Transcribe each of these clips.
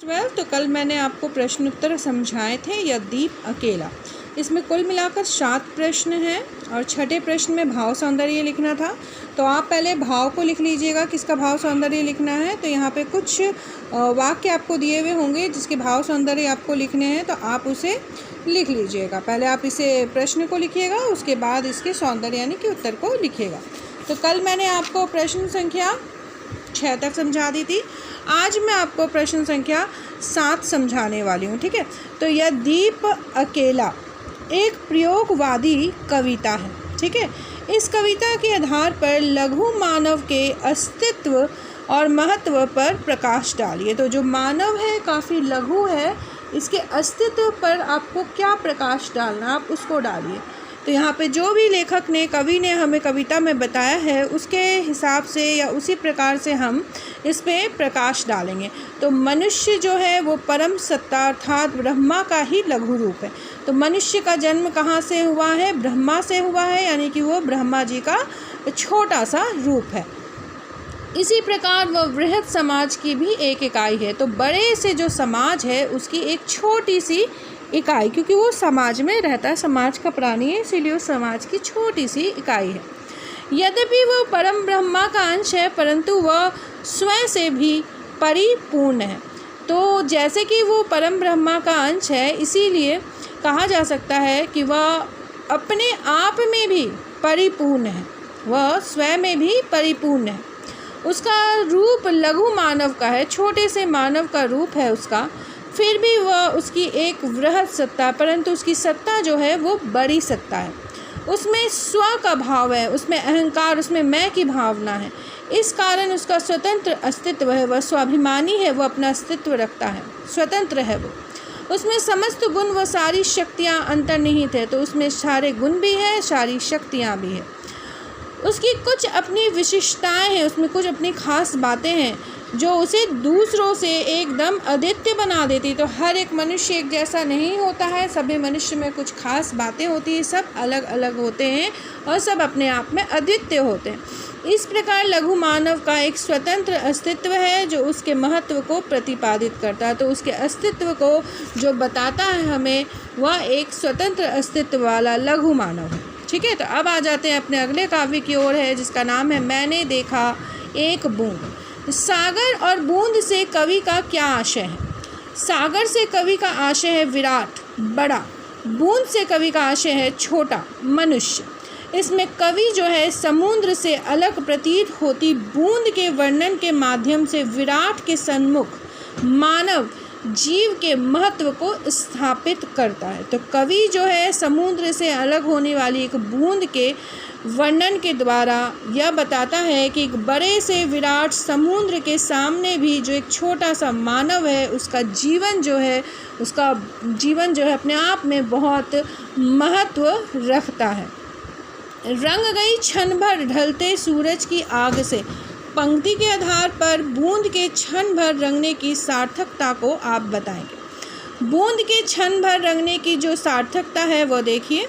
12 तो कल मैंने आपको प्रश्न उत्तर समझाए थे। यह दीप अकेला, इसमें कुल मिलाकर 7 प्रश्न हैं और छठे प्रश्न में भाव सौंदर्य लिखना था। तो आप पहले भाव को लिख लीजिएगा, किसका भाव सौंदर्य लिखना है। तो यहाँ पे कुछ वाक्य आपको दिए हुए होंगे जिसके भाव सौंदर्य आपको लिखने हैं, तो आप उसे लिख लीजिएगा। पहले आप इसे प्रश्न को लिखिएगा, उसके बाद इसके सौंदर्य यानी कि उत्तर को लिखिएगा। तो कल मैंने आपको प्रश्न संख्या 6 तक समझा दी थी। आज मैं आपको प्रश्न संख्या 7 समझाने वाली हूँ, ठीक है। तो यह दीप अकेला एक प्रयोगवादी कविता है, ठीक है। इस कविता के आधार पर लघु मानव के अस्तित्व और महत्व पर प्रकाश डालिए। तो जो मानव है काफ़ी लघु है, इसके अस्तित्व पर आपको क्या प्रकाश डालना, आप उसको डालिए। तो यहाँ पे जो भी लेखक ने, कवि ने हमें कविता में बताया है, उसके हिसाब से या उसी प्रकार से हम इस पे प्रकाश डालेंगे। तो मनुष्य जो है वो परम सत्ता अर्थात ब्रह्मा का ही लघु रूप है। तो मनुष्य का जन्म कहाँ से हुआ है? ब्रह्मा से हुआ है, यानी कि वो ब्रह्मा जी का छोटा सा रूप है। इसी प्रकार वह वृहद समाज की भी एक इकाई है। तो बड़े से जो समाज है उसकी एक छोटी सी इकाई, क्योंकि वो समाज में रहता है, समाज का प्राणी है, इसीलिए उस समाज की छोटी सी इकाई है। यद्यपि वह परम ब्रह्मा का अंश है, परंतु वह स्वयं से भी परिपूर्ण है। तो जैसे कि वो परम ब्रह्मा का अंश है, इसीलिए कहा जा सकता है कि वह अपने आप में भी परिपूर्ण है, वह स्वयं में भी परिपूर्ण है। उसका रूप लघु मानव का है, छोटे से मानव का रूप है उसका, फिर भी वह उसकी एक वृहद सत्ता, परंतु उसकी सत्ता जो है वो बड़ी सत्ता है। उसमें स्व का भाव है, उसमें अहंकार, उसमें मैं की भावना है। इस कारण उसका स्वतंत्र अस्तित्व है, वह स्वाभिमानी है, वह अपना अस्तित्व रखता है, स्वतंत्र है वो। उसमें समस्त गुण व सारी शक्तियाँ अंतर्निहित है। तो उसमें सारे गुण भी है, सारी शक्तियाँ भी है। उसकी कुछ अपनी विशिष्टताएं हैं, उसमें कुछ अपनी खास बातें हैं जो उसे दूसरों से एकदम अद्वितीय बना देती। तो हर एक मनुष्य एक जैसा नहीं होता है, सभी मनुष्य में कुछ खास बातें होती हैं, सब अलग अलग होते हैं और सब अपने आप में अद्वितीय होते हैं। इस प्रकार लघु मानव का एक स्वतंत्र अस्तित्व है जो उसके महत्व को प्रतिपादित करता है। तो उसके अस्तित्व को जो बताता है हमें, वह एक स्वतंत्र अस्तित्व वाला लघु मानव है, ठीक है। तो अब आ जाते हैं अपने अगले काव्य की ओर है, जिसका नाम है मैंने देखा एक बूंद। सागर और बूंद से कवि का क्या आशय है? सागर से कवि का आशय है विराट, बड़ा। बूंद से कवि का आशय है छोटा, मनुष्य। इसमें कवि जो है समुद्र से अलग प्रतीत होती बूंद के वर्णन के माध्यम से विराट के सन्मुख मानव जीव के महत्व को स्थापित करता है। तो कवि जो है समुद्र से अलग होने वाली एक बूंद के वर्णन के द्वारा यह बताता है कि एक बड़े से विराट समुद्र के सामने भी जो एक छोटा सा मानव है, उसका जीवन जो है अपने आप में बहुत महत्व रखता है। रंग गई क्षण भर ढलते सूरज की आग से। पंक्ति के आधार पर बूंद के क्षण भर रंगने की सार्थकता को आप बताएंगे। बूंद के क्षण भर रंगने की जो सार्थकता है वो देखिए।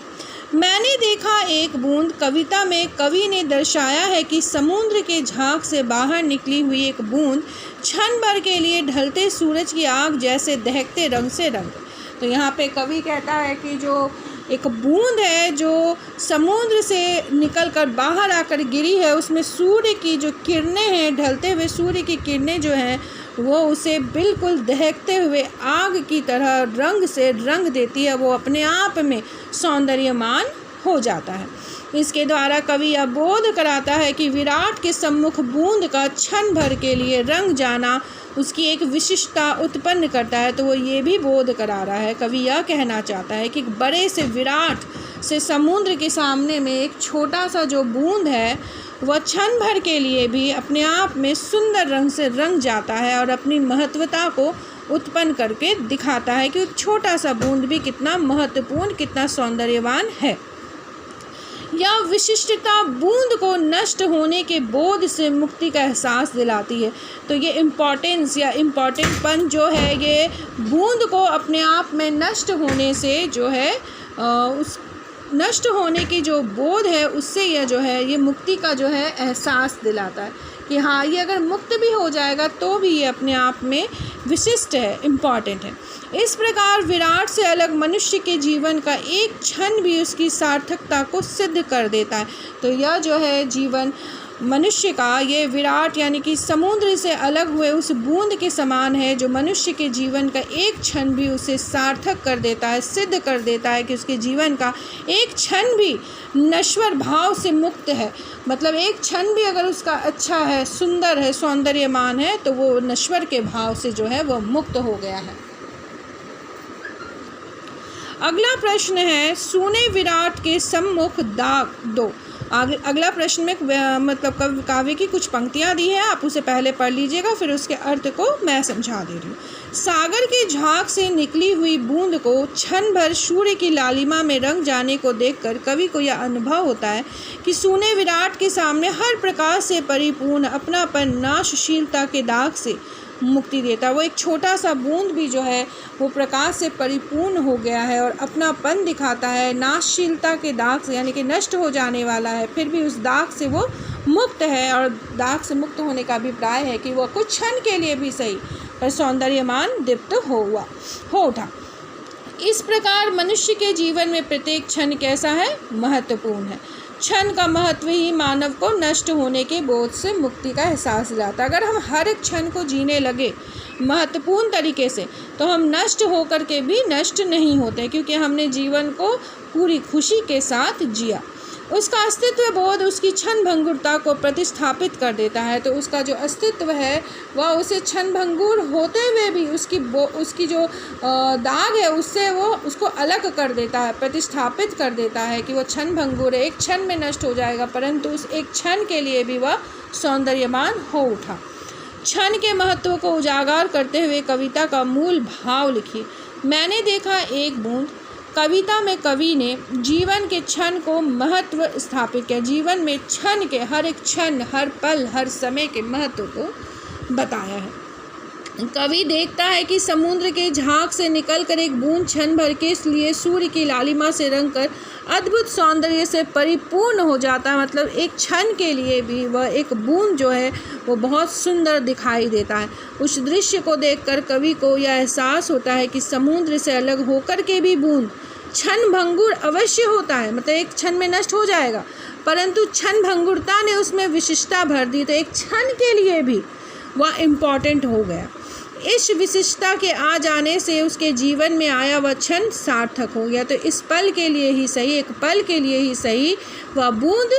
मैंने देखा एक बूंद कविता में कवि ने दर्शाया है कि समुद्र के झाग से बाहर निकली हुई एक बूंद क्षण भर के लिए ढलते सूरज की आग जैसे दहकते रंग से रंग। तो यहाँ पे कवि कहता है कि जो एक बूंद है जो समुद्र से निकलकर बाहर आकर गिरी है, उसमें सूर्य की जो किरणें हैं, ढलते हुए सूर्य की किरणें जो हैं वो उसे बिल्कुल दहकते हुए आग की तरह रंग से रंग देती है, वो अपने आप में सौंदर्यमान हो जाता है। इसके द्वारा कवि यह बोध कराता है कि विराट के सम्मुख बूंद का क्षण भर के लिए रंग जाना उसकी एक विशिष्टता उत्पन्न करता है। तो वो ये भी बोध करा रहा है, कवि यह कहना चाहता है कि बड़े से विराट से समुद्र के सामने में एक छोटा सा जो बूंद है वह क्षण भर के लिए भी अपने आप में सुंदर रंग से रंग जाता है और अपनी महत्वता को उत्पन्न करके दिखाता है कि एक छोटा सा बूंद भी कितना महत्वपूर्ण, कितना सौंदर्यवान है। यह विशिष्टता बूंद को नष्ट होने के बोध से मुक्ति का एहसास दिलाती है। तो ये इम्पॉर्टेंस या इम्पॉर्टेंटपन जो है, ये बूंद को अपने आप में नष्ट होने से जो है उस नष्ट होने की जो बोध है उससे यह जो है ये मुक्ति का जो है एहसास दिलाता है। कि हाँ ये अगर मुक्त भी हो जाएगा तो भी ये अपने आप में विशिष्ट है, इम्पॉर्टेंट है। इस प्रकार विराट से अलग मनुष्य के जीवन का एक क्षण भी उसकी सार्थकता को सिद्ध कर देता है। तो यह जो है जीवन मनुष्य का, ये विराट यानी कि समुद्र से अलग हुए उस बूंद के समान है जो मनुष्य के जीवन का एक क्षण भी उसे सार्थक कर देता है, सिद्ध कर देता है कि उसके जीवन का एक क्षण भी नश्वर भाव से मुक्त है। मतलब एक क्षण भी अगर उसका अच्छा है, सुंदर है, सौंदर्यमान है, तो वो नश्वर के भाव से जो है वो मुक्त हो गया है। अगला प्रश्न है, सूने विराट के सम्मुख दाग दो। अगला प्रश्न में मतलब काव्य की कुछ पंक्तियाँ दी हैं, आप उसे पहले पढ़ लीजिएगा, फिर उसके अर्थ को मैं समझा दे रही हूँ। सागर के झाग से निकली हुई बूंद को क्षण भर सूर्य की लालिमा में रंग जाने को देखकर कवि को यह अनुभव होता है कि सूने विराट के सामने हर प्रकार से परिपूर्ण अपनापन नाशशीलता के दाग से मुक्ति देता है। वो एक छोटा सा बूंद भी जो है वो प्रकाश से परिपूर्ण हो गया है और अपनापन दिखाता है, नाशशीलता के दाग से यानी कि नष्ट हो जाने वाला है, फिर भी उस दाग से वो मुक्त है। और दाग से मुक्त होने का अभिप्राय है कि वह कुछ क्षण के लिए भी सही पर सौंदर्यमान दीप्त हो उठा। इस प्रकार मनुष्य के जीवन में प्रत्येक क्षण कैसा है, महत्वपूर्ण है। क्षण का महत्व ही मानव को नष्ट होने के बोध से मुक्ति का एहसास दिलाता है। अगर हम हर एक क्षण को जीने लगे महत्वपूर्ण तरीके से, तो हम नष्ट होकर के भी नष्ट नहीं होते, क्योंकि हमने जीवन को पूरी खुशी के साथ जिया। उसका अस्तित्व बोध उसकी क्षण भंगुरता को प्रतिस्थापित कर देता है। तो उसका जो अस्तित्व है वह उसे क्षण भंगुर होते हुए भी उसकी जो दाग है उससे वो उसको अलग कर देता है, प्रतिस्थापित कर देता है कि वह क्षण भंगुर है, एक क्षण में नष्ट हो जाएगा, परंतु उस एक क्षण के लिए भी वह सौंदर्यमान हो उठा। क्षण के महत्व को उजागर करते हुए कविता का मूल भाव लिखिए। मैंने देखा एक बूंद। कविता में कवि ने जीवन के क्षण को महत्व स्थापित किया। जीवन में क्षण के हर एक क्षण, हर पल, हर समय के महत्व को बताया है। कवि देखता है कि समुद्र के झाग से निकलकर एक बूंद क्षण भर के लिए सूर्य की लालिमा से रंगकर अद्भुत सौंदर्य से परिपूर्ण हो जाता है। मतलब एक क्षण के लिए भी वह एक बूंद जो है वो बहुत सुंदर दिखाई देता है। उस दृश्य को देखकर कवि को यह एहसास होता है कि समुद्र से अलग होकर के भी बूंद क्षण भंगुर अवश्य होता है, मतलब एक क्षण में नष्ट हो जाएगा, परंतु क्षण भंगुरता ने उसमें विशिष्टता भर दी, तो एक क्षण के लिए भी वह इम्पॉर्टेंट हो गया। इस विशिष्टता के आ जाने से उसके जीवन में आया वह क्षण सार्थक हो गया। तो इस पल के लिए ही सही, एक पल के लिए ही सही, वह बूंद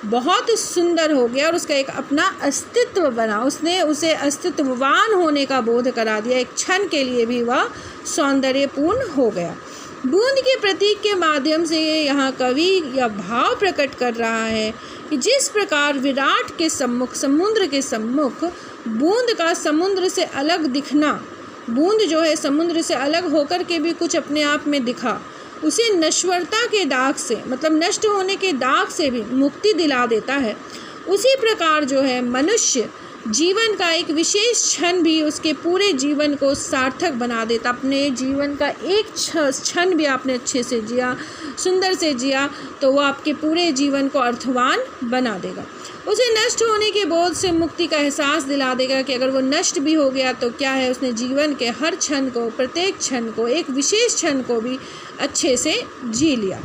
बहुत सुंदर हो गया और उसका एक अपना अस्तित्व बना, उसने उसे अस्तित्ववान होने का बोध करा दिया। एक क्षण के लिए भी वह सौंदर्यपूर्ण हो गया। बूंद के प्रतीक के माध्यम से यहाँ कवि यह भाव प्रकट कर रहा है कि जिस प्रकार विराट के सम्मुख, समुद्र के सम्मुख बूंद का समुद्र से अलग दिखना, बूंद जो है समुद्र से अलग होकर के भी कुछ अपने आप में दिखा, उसे नश्वरता के दाग से, मतलब नष्ट होने के दाग से भी मुक्ति दिला देता है। उसी प्रकार जो है मनुष्य जीवन का एक विशेष क्षण भी उसके पूरे जीवन को सार्थक बना देता। अपने जीवन का एक क्षण भी आपने अच्छे से जिया, सुंदर से जिया, तो वो आपके पूरे जीवन को अर्थवान बना देगा। उसे नष्ट होने के बोध से मुक्ति का एहसास दिला देगा कि अगर वो नष्ट भी हो गया तो क्या है, उसने जीवन के हर क्षण को, प्रत्येक क्षण को, एक विशेष क्षण को भी अच्छे से जी लिया।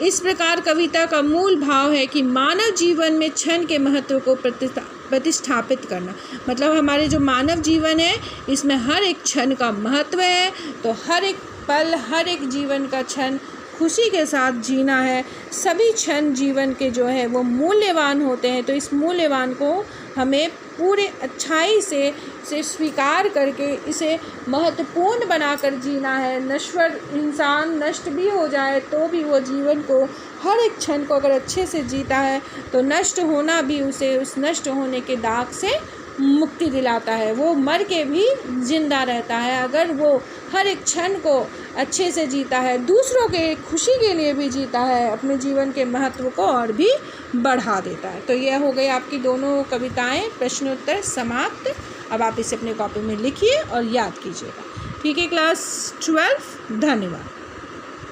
इस प्रकार कविता का मूल भाव है कि मानव जीवन में क्षण के महत्व को प्रतिस्थापित करना। मतलब हमारे जो मानव जीवन है इसमें हर एक क्षण का महत्व है, तो हर एक पल, हर एक जीवन का क्षण खुशी के साथ जीना है। सभी क्षण जीवन के जो है वो मूल्यवान होते हैं, तो इस मूल्यवान को हमें पूरे अच्छाई से स्वीकार करके इसे महत्वपूर्ण बनाकर जीना है। नश्वर इंसान नष्ट भी हो जाए तो भी वो जीवन को, हर एक क्षण को अगर अच्छे से जीता है तो नष्ट होना भी उसे उस नष्ट होने के दाग से मुक्ति दिलाता है। वो मर के भी जिंदा रहता है अगर वो हर एक क्षण को अच्छे से जीता है, दूसरों के खुशी के लिए भी जीता है, अपने जीवन के महत्व को और भी बढ़ा देता है। तो यह हो गई आपकी दोनों कविताएं प्रश्नोत्तर समाप्त। अब आप इसे अपने कॉपी में लिखिए और याद कीजिएगा। ठीक है क्लास 12, धन्यवाद।